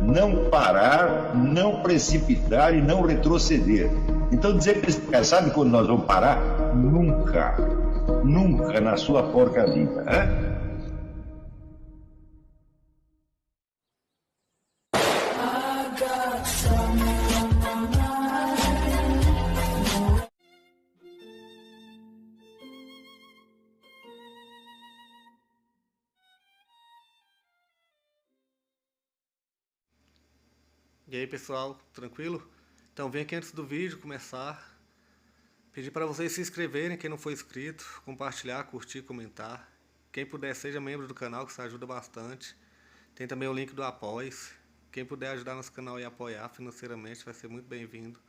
não parar, não precipitar e não retroceder. Então dizer para esse cara, sabe quando nós vamos parar? Nunca. Nunca na sua porca vida. Né? E aí pessoal, tranquilo? Então vem aqui antes do vídeo começar, pedir para vocês se inscreverem, quem não for inscrito, compartilhar, curtir, comentar. Quem puder seja membro do canal, que isso ajuda bastante. Tem também o link do Apoia-se. Quem puder ajudar nosso canal e apoiar financeiramente vai ser muito bem-vindo.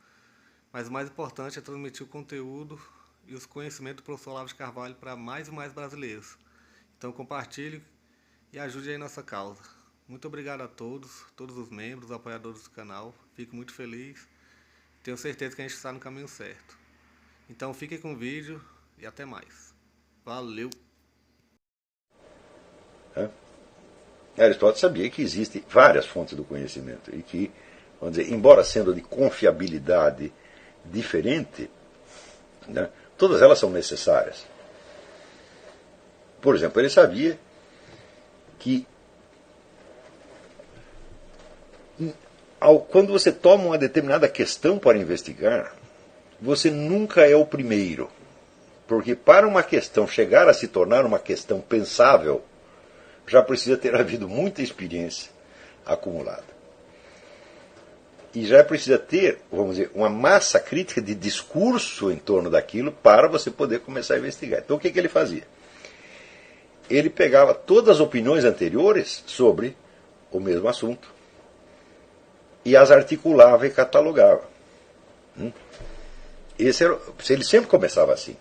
Mas o mais importante é transmitir o conteúdo e os conhecimentos do professor Olavo de Carvalho para mais e mais brasileiros. Então compartilhe e ajude aí nossa causa. Muito obrigado a todos os membros, apoiadores do canal. Fico muito feliz. Tenho certeza que a gente está no caminho certo. Então fiquem com o vídeo e até mais. Valeu! Aristóteles sabia que existem várias fontes do conhecimento e que, vamos dizer, embora sendo de confiabilidade diferente, né, todas elas são necessárias. Por exemplo, ele sabia que quando você toma uma determinada questão para investigar, você nunca é o primeiro. Porque para uma questão chegar a se tornar uma questão pensável, já precisa ter havido muita experiência acumulada. E já precisa ter, vamos dizer, uma massa crítica de discurso em torno daquilo para você poder começar a investigar. Então o que ele fazia? Ele pegava todas as opiniões anteriores sobre o mesmo assunto e as articulava e catalogava. Ele sempre começava assim.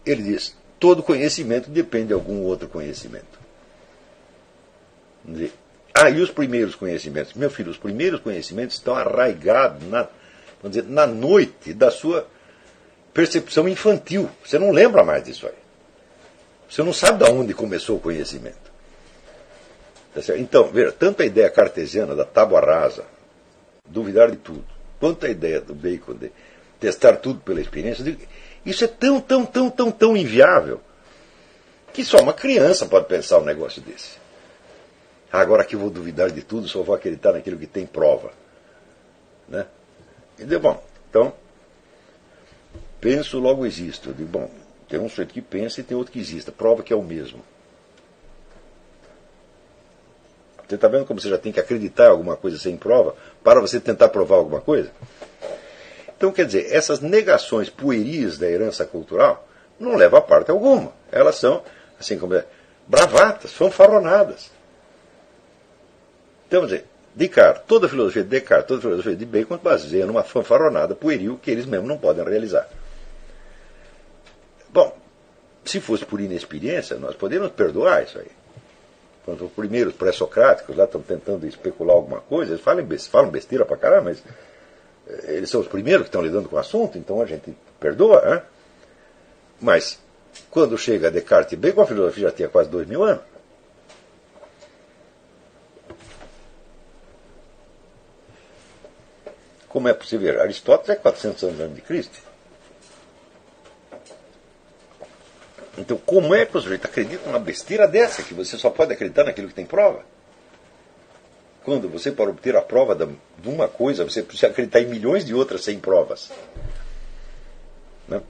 Ele diz, todo conhecimento depende de algum outro conhecimento. E os primeiros conhecimentos? Meu filho, os primeiros conhecimentos estão arraigados na noite da sua percepção infantil. Você não lembra mais disso aí. Você não sabe de onde começou o conhecimento. Então, veja, tanto a ideia cartesiana da tábua rasa, duvidar de tudo, quanto a ideia do Bacon de testar tudo pela experiência, isso é tão inviável que só uma criança pode pensar um negócio desse. Agora que vou duvidar de tudo, só vou acreditar naquilo que tem prova. Né? Entendeu? Bom, então, penso, logo existo. Eu digo, bom, tem um sujeito que pensa e tem outro que existe. Prova que é o mesmo. Você está vendo como você já tem que acreditar em alguma coisa sem prova para você tentar provar alguma coisa? Então, quer dizer, essas negações pueris da herança cultural não levam a parte alguma. Elas são, assim como bravatas, fanfarronadas. Então, quer dizer, Descartes, toda a filosofia de Descartes, toda a filosofia de Bacon baseia numa fanfarronada pueril que eles mesmos não podem realizar. Bom, se fosse por inexperiência, nós poderíamos perdoar isso aí. Quando os primeiros pré-socráticos lá estão tentando especular alguma coisa, eles falam besteira pra caramba, mas eles são os primeiros que estão lidando com o assunto, então a gente perdoa. Hein? Mas, quando chega Descartes e Bacon, a filosofia já tinha quase 2000 anos. Como é possível? Aristóteles é 400 anos antes de Cristo. Então, como é que o sujeito acredita numa besteira dessa, que você só pode acreditar naquilo que tem prova? Quando você, para obter a prova de uma coisa, você precisa acreditar em milhões de outras sem provas. Né?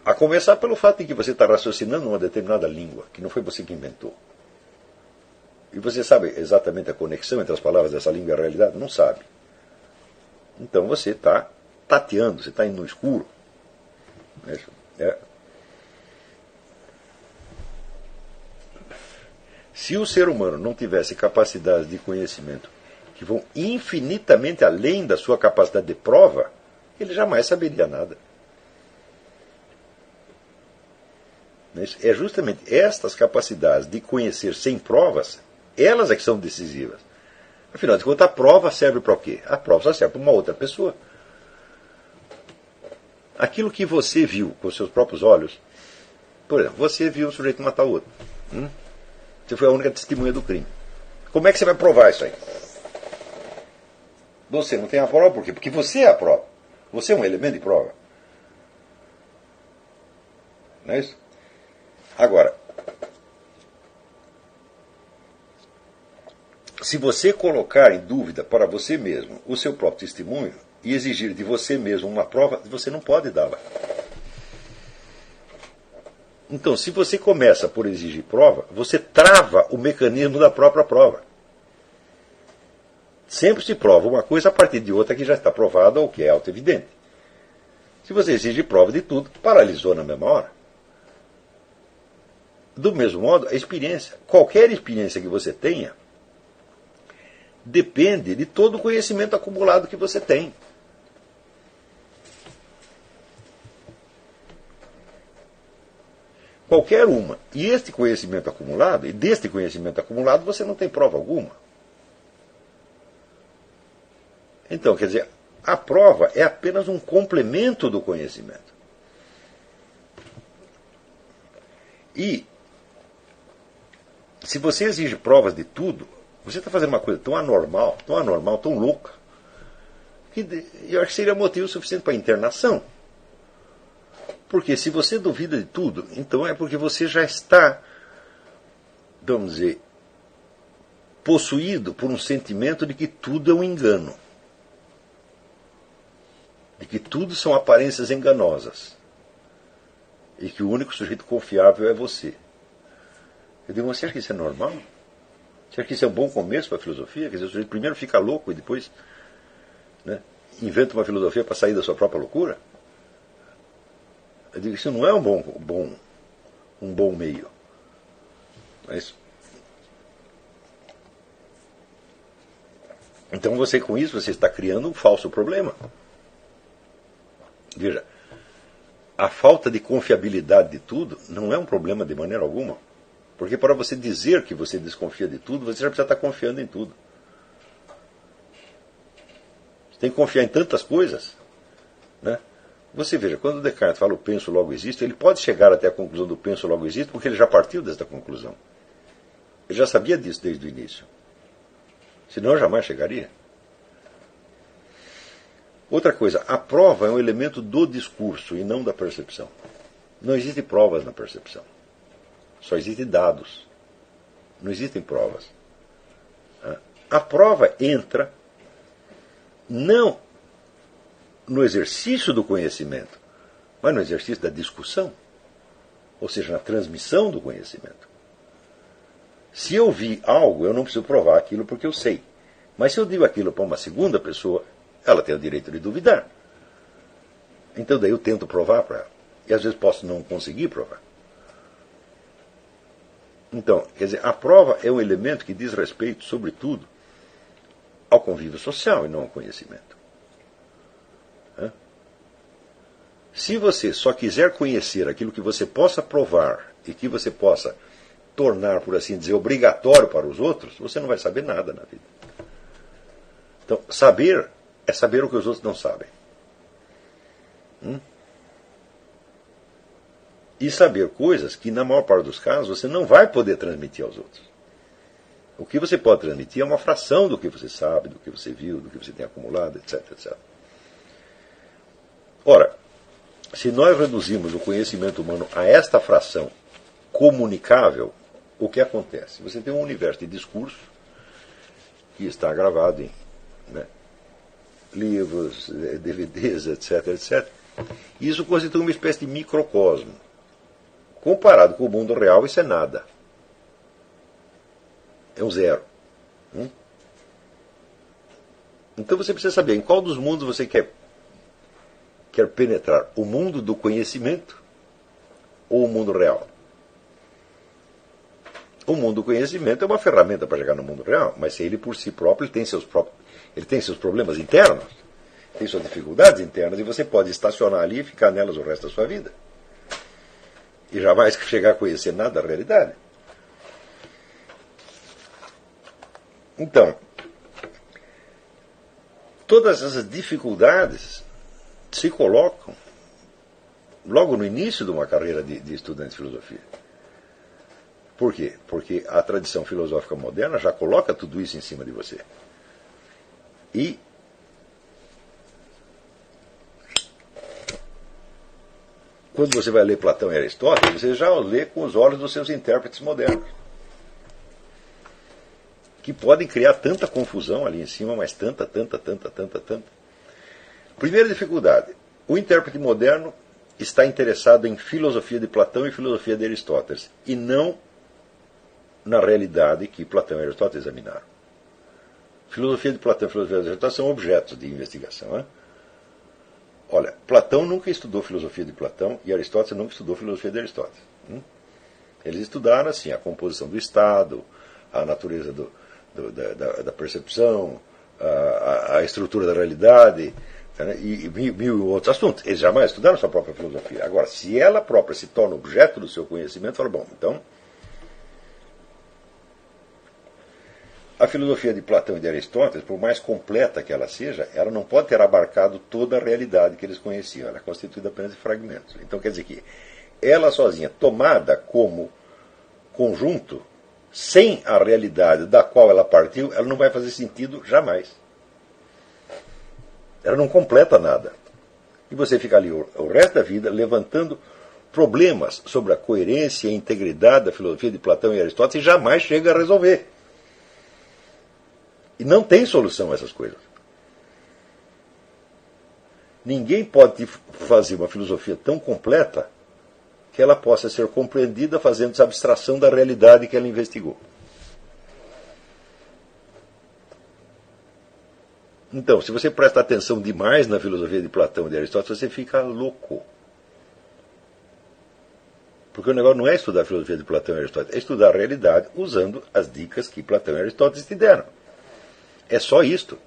A começar pelo fato de que você está raciocinando uma determinada língua, que não foi você que inventou. E você sabe exatamente a conexão entre as palavras dessa língua e a realidade? Não sabe. Então você está tateando, você está indo no escuro. Se o ser humano não tivesse capacidades de conhecimento que vão infinitamente além da sua capacidade de prova, ele jamais saberia nada. É justamente estas capacidades de conhecer sem provas, elas é que são decisivas. Afinal de contas, a prova serve para o quê? A prova só serve para uma outra pessoa. Aquilo que você viu com os seus próprios olhos, por exemplo, você viu um sujeito matar o outro. Você foi a única testemunha do crime. Como é que você vai provar isso aí? Você não tem a prova, por quê? Porque você é a prova. Você é um elemento de prova. Não é isso? Agora, se você colocar em dúvida para você mesmo o seu próprio testemunho e exigir de você mesmo uma prova, você não pode dá-la. Então, se você começa por exigir prova, você trava o mecanismo da própria prova. Sempre se prova uma coisa a partir de outra que já está provada ou que é auto-evidente. Se você exige prova de tudo, paralisou na mesma hora. Do mesmo modo, a experiência. Qualquer experiência que você tenha depende de todo o conhecimento acumulado que você tem. Qualquer uma. E este conhecimento acumulado, e deste conhecimento acumulado, você não tem prova alguma. Então, quer dizer, a prova é apenas um complemento do conhecimento. E, se você exige provas de tudo, você está fazendo uma coisa tão anormal, tão louca, que eu acho que seria motivo suficiente para internação. Porque se você duvida de tudo, então é porque você já está, vamos dizer, possuído por um sentimento de que tudo é um engano. De que tudo são aparências enganosas. E que o único sujeito confiável é você. Eu digo, você acha que isso é normal? Você acha que isso é um bom começo para a filosofia? Quer dizer, o sujeito primeiro fica louco e depois, né, inventa uma filosofia para sair da sua própria loucura? Eu digo, isso não é um bom meio. Mas, então você com isso você está criando um falso problema. Veja, a falta de confiabilidade de tudo não é um problema de maneira alguma. Porque para você dizer que você desconfia de tudo, você já precisa estar confiando em tudo. Você tem que confiar em tantas coisas, né? Você veja, quando Descartes fala o penso logo existe, ele pode chegar até a conclusão do penso logo existe, porque ele já partiu desta conclusão. Ele já sabia disso desde o início. Senão jamais chegaria. Outra coisa, a prova é um elemento do discurso e não da percepção. Não existem provas na percepção. Só existem dados. Não existem provas. A prova entra não no exercício do conhecimento, mas no exercício da discussão. Ou seja, na transmissão do conhecimento. Se eu vi algo, eu não preciso provar aquilo porque eu sei. Mas se eu digo aquilo para uma segunda pessoa, ela tem o direito de duvidar. Então daí eu tento provar para ela. E às vezes posso não conseguir provar. Então, quer dizer, a prova é um elemento que diz respeito, sobretudo, ao convívio social e não ao conhecimento. Se você só quiser conhecer aquilo que você possa provar e que você possa tornar, por assim dizer, obrigatório para os outros, você não vai saber nada na vida. Então, saber é saber o que os outros não sabem. E saber coisas que, na maior parte dos casos, você não vai poder transmitir aos outros. O que você pode transmitir é uma fração do que você sabe, do que você viu, do que você tem acumulado, etc, etc. Ora, se nós reduzimos o conhecimento humano a esta fração comunicável, o que acontece? Você tem um universo de discurso que está gravado em, né, livros, DVDs, etc, etc. E isso constitui uma espécie de microcosmo. Comparado com o mundo real, isso é nada. É um zero. Então você precisa saber em qual dos mundos você quer penetrar. O mundo do conhecimento ou o mundo real? O mundo do conhecimento é uma ferramenta para chegar no mundo real, mas ele por si próprio ele tem seus problemas internos, tem suas dificuldades internas, e você pode estacionar ali e ficar nelas o resto da sua vida. E jamais chegar a conhecer nada da realidade. Então, todas essas dificuldades se colocam logo no início de uma carreira de estudante de filosofia. Por quê? Porque a tradição filosófica moderna já coloca tudo isso em cima de você. E quando você vai ler Platão e Aristóteles, você já os lê com os olhos dos seus intérpretes modernos, que podem criar tanta confusão ali em cima, mas tanta. Primeira dificuldade: o intérprete moderno está interessado em filosofia de Platão e filosofia de Aristóteles, e não na realidade que Platão e Aristóteles examinaram. Filosofia de Platão e filosofia de Aristóteles são objetos de investigação. Né? Olha, Platão nunca estudou filosofia de Platão e Aristóteles nunca estudou filosofia de Aristóteles. Eles estudaram assim a composição do Estado, a natureza da percepção, a estrutura da realidade, né, e mil outros assuntos. Eles jamais estudaram sua própria filosofia. Agora, se ela própria se torna objeto do seu conhecimento, fala, bom, então a filosofia de Platão e de Aristóteles, por mais completa que ela seja, ela não pode ter abarcado toda a realidade que eles conheciam. Ela é constituída apenas de fragmentos. Então quer dizer que ela sozinha, tomada como conjunto, sem a realidade da qual ela partiu, ela não vai fazer sentido jamais. Ela não completa nada. E você fica ali o resto da vida levantando problemas sobre a coerência e a integridade da filosofia de Platão e Aristóteles e jamais chega a resolver. E não tem solução a essas coisas. Ninguém pode fazer uma filosofia tão completa que ela possa ser compreendida fazendo abstração da realidade que ela investigou. Então, se você presta atenção demais na filosofia de Platão e de Aristóteles, você fica louco. Porque o negócio não é estudar a filosofia de Platão e Aristóteles, é estudar a realidade usando as dicas que Platão e Aristóteles te deram. É só isto.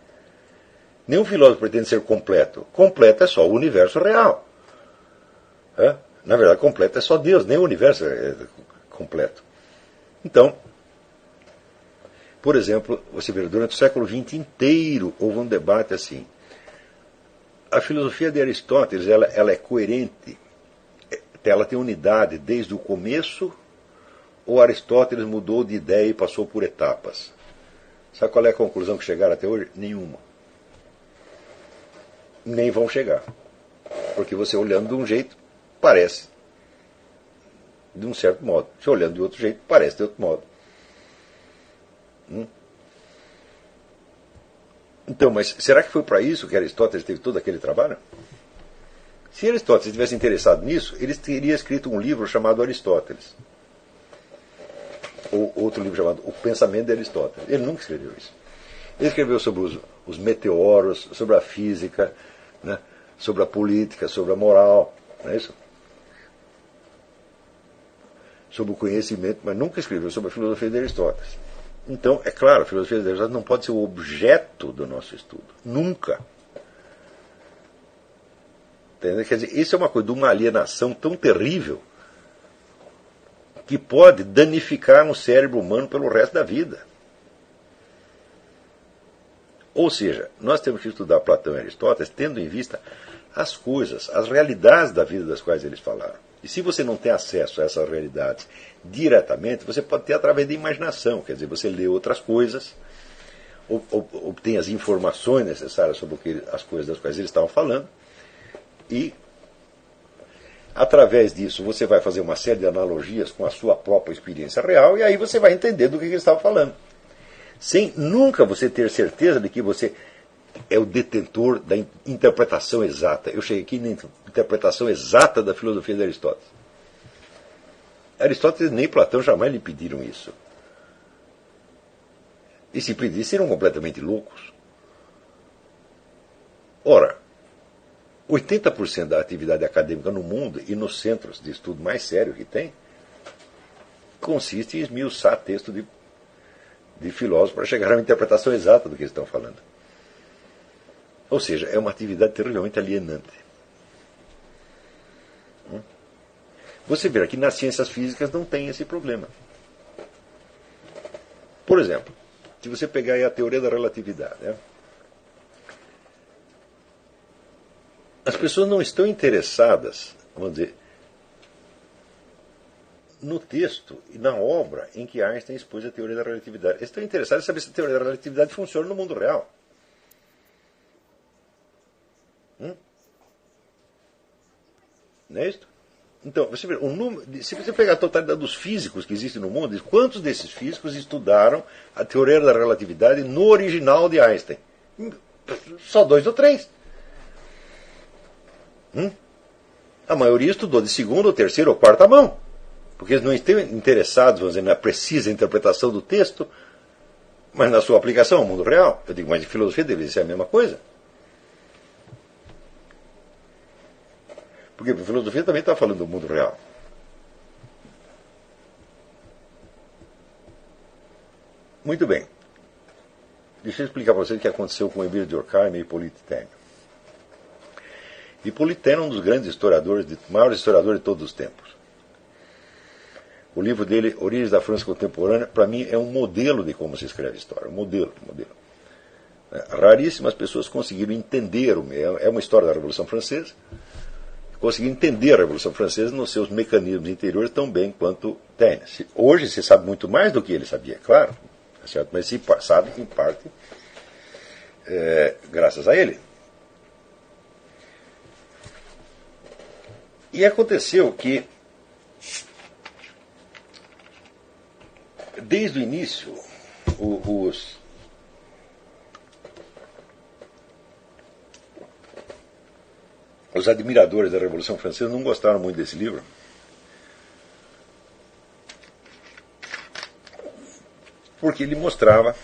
Nenhum filósofo pretende ser completo. Completo é só o universo real. Na verdade, completo é só Deus, nem o universo é completo. Então, por exemplo, você vê, durante o século XX inteiro houve um debate assim. A filosofia de Aristóteles ela é coerente, ela tem unidade desde o começo, ou Aristóteles mudou de ideia e passou por etapas? Sabe qual é a conclusão que chegaram até hoje? Nenhuma. Nem vão chegar. Porque você olhando de um jeito, parece de um certo modo. Se olhando de outro jeito, parece de outro modo. Então, mas será que foi para isso que Aristóteles teve todo aquele trabalho? Se Aristóteles tivesse interessado nisso, ele teria escrito um livro chamado Aristóteles. Ou outro livro chamado O Pensamento de Aristóteles. Ele nunca escreveu isso. Ele escreveu sobre os meteoros, sobre a física, né, sobre a política, sobre a moral, não é isso? Sobre o conhecimento, mas nunca escreveu sobre a filosofia de Aristóteles. Então, é claro, a filosofia de Aristóteles não pode ser o objeto do nosso estudo. Nunca. Entendeu? Quer dizer, isso é uma coisa de uma alienação tão terrível que pode danificar um cérebro humano pelo resto da vida. Ou seja, nós temos que estudar Platão e Aristóteles tendo em vista as coisas, as realidades da vida das quais eles falaram. E se você não tem acesso a essas realidades diretamente, você pode ter através da imaginação, quer dizer, você lê outras coisas, obtém as informações necessárias sobre as coisas das quais eles estavam falando, e através disso você vai fazer uma série de analogias com a sua própria experiência real, e aí você vai entender do que eles estavam falando. Sem nunca você ter certeza de que você é o detentor da interpretação exata. Eu cheguei aqui na interpretação exata da filosofia de Aristóteles. Aristóteles nem Platão jamais lhe pediram isso. E se pedissem, seriam completamente loucos. Ora, 80% da atividade acadêmica no mundo e nos centros de estudo mais sério que tem consiste em esmiuçar texto de filósofos para chegar a uma interpretação exata do que eles estão falando. Ou seja, é uma atividade terrivelmente alienante. Você vê que nas ciências físicas não tem esse problema. Por exemplo, se você pegar aí a teoria da relatividade, né? As pessoas não estão interessadas, vamos dizer, no texto e na obra em que Einstein expôs a teoria da relatividade. Eles estão interessados em saber se a teoria da relatividade funciona no mundo real. Não é isso? Então, você vê, se você pegar a totalidade dos físicos que existem no mundo, quantos desses físicos estudaram a teoria da relatividade no original de Einstein? Só 2 ou 3. A maioria estudou de segunda, ou terceira ou quarta mão. Porque eles não estão interessados, vamos dizer, na precisa interpretação do texto, mas na sua aplicação ao mundo real. Eu digo, mas em filosofia deveria ser a mesma coisa. Porque a filosofia também está falando do mundo real. Muito bem. Deixa eu explicar para vocês o que aconteceu com Emile Durkheim e Hippolyte Taine. Hippolyte Taine é um dos grandes historiadores, maiores historiadores de todos os tempos. O livro dele, Origens da França Contemporânea, para mim é um modelo de como se escreve história. Um modelo. Raríssimas pessoas conseguiram entender, é uma história da Revolução Francesa, conseguiram entender a Revolução Francesa nos seus mecanismos interiores tão bem quanto Taine. Hoje se sabe muito mais do que ele sabia, claro, certo? Mas se sabe, em parte, graças a ele. E aconteceu que, desde o início, os admiradores da Revolução Francesa não gostaram muito desse livro. Porque ele mostrava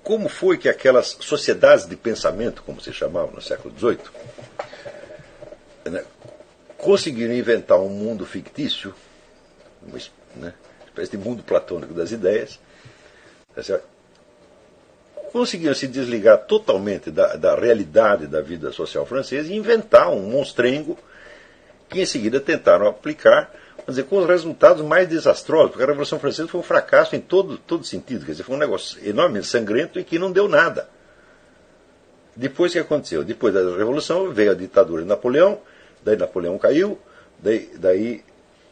como foi que aquelas sociedades de pensamento, como se chamavam no século XVIII, conseguiram inventar um mundo fictício, uma espécie de mundo platônico das ideias, tá certo? Conseguiram se desligar totalmente da realidade da vida social francesa e inventar um monstrengo que em seguida tentaram aplicar, vamos dizer, com os resultados mais desastrosos, porque a Revolução Francesa foi um fracasso em todo sentido, quer dizer, foi um negócio enormemente sangrento e que não deu nada. Depois o que aconteceu? Depois da Revolução veio a ditadura de Napoleão, daí Napoleão caiu, daí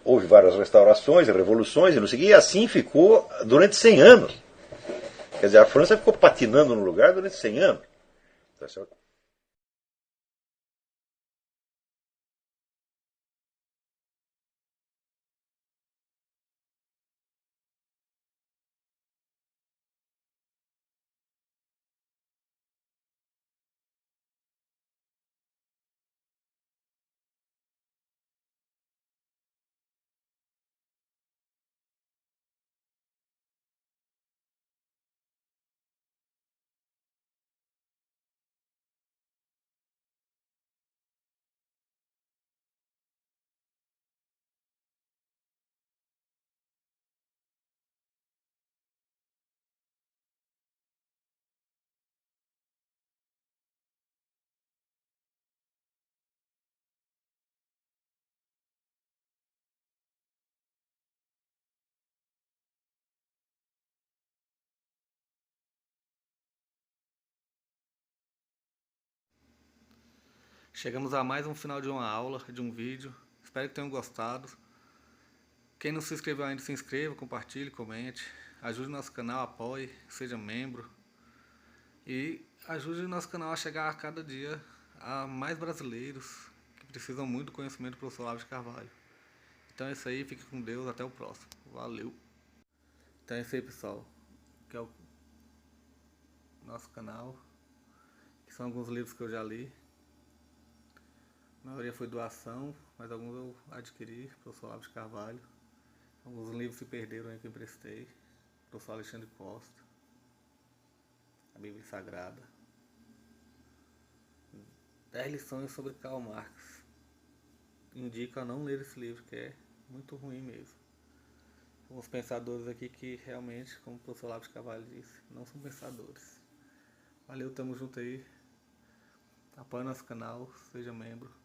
houve várias restaurações, revoluções e não sei o que, e assim ficou durante 100 anos. Quer dizer, a França ficou patinando no lugar durante 100 anos. Tá certo? Chegamos a mais um final de uma aula, de um vídeo. Espero que tenham gostado. Quem não se inscreveu ainda, se inscreva, compartilhe, comente. Ajude o nosso canal, apoie, seja membro. E ajude o nosso canal a chegar a cada dia a mais brasileiros que precisam muito do conhecimento do professor Olavo de Carvalho. Então é isso aí, fique com Deus, até o próximo. Valeu! Então é isso aí, pessoal. Que é o nosso canal. Que são alguns livros que eu já li. A maioria foi doação, mas alguns eu adquiri, professor Olavo de Carvalho. Alguns livros se perderam aí que eu emprestei. Professor Alexandre Costa. A Bíblia Sagrada. 10 lições sobre Karl Marx. Indico a não ler esse livro, que é muito ruim mesmo. Alguns pensadores aqui que realmente, como o professor Olavo de Carvalho disse, não são pensadores. Valeu, tamo junto aí. Apoie nosso canal, seja membro.